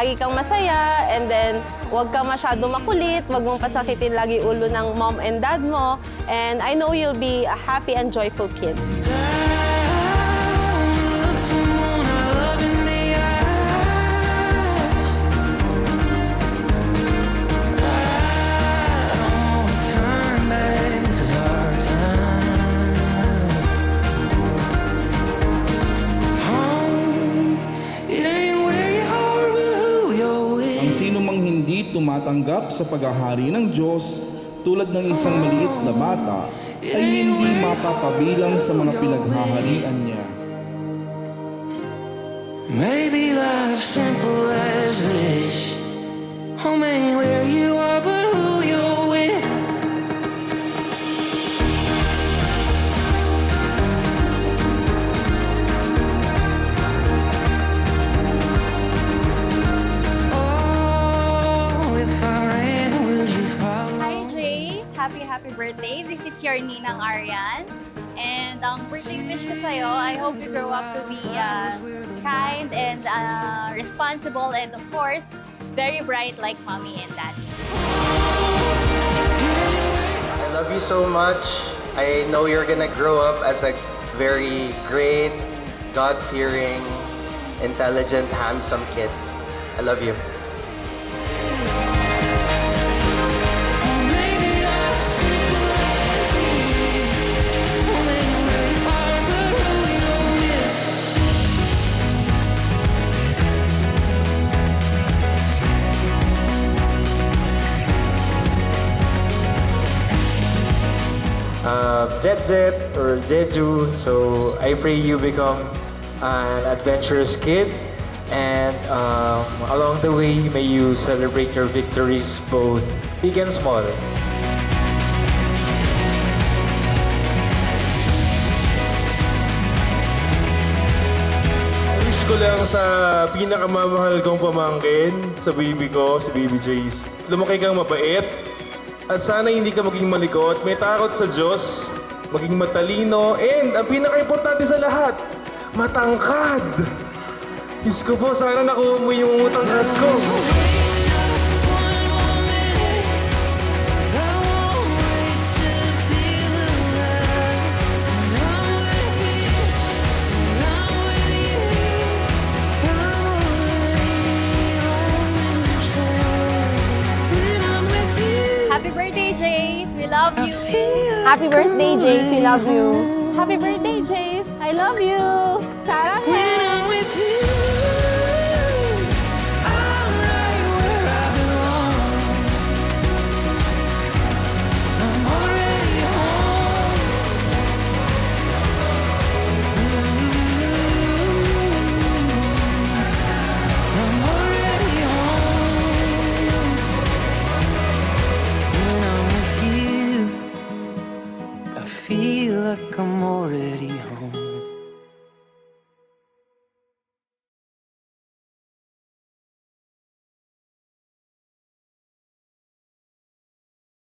lagi kang masaya, and then huwag kang masyado makulit, huwag mong pasakitin lagi ulo ng mom and dad mo, and I know you'll be a happy and joyful kid. Sino mang hindi tumatanggap sa paghahari ng Diyos tulad ng isang maliit na bata ay hindi mapapabilang sa mga pinaghaharian niya. Maybe life's simple as this. Home ain't where you are, but who you're with. Happy birthday. This is your Ninang Arian. And ang birthday wish ko sa'yo, I hope you grow up to be kind and responsible and of course, very bright like mommy and daddy. I love you so much. I know you're gonna grow up as a very great, God-fearing, intelligent, handsome kid. I love you. Jet or Jeju, so I pray you become an adventurous kid, and along the way may you celebrate your victories both big and small. Wish ko lang sa pinakamamahal kong pamangkin, sa baby ko, si Baby Jace. Lumaki kang mabait, at sana hindi ka maging malikot, may takot sa Diyos, maging matalino, and ang pinaka-importante sa lahat, matangkad. Diyos ko po, sana nakuha mo yung tangkad ko. Happy birthday, Jace. We love you. Happy birthday, Jace. We love you. Happy birthday, Jace. I love you. 사랑해.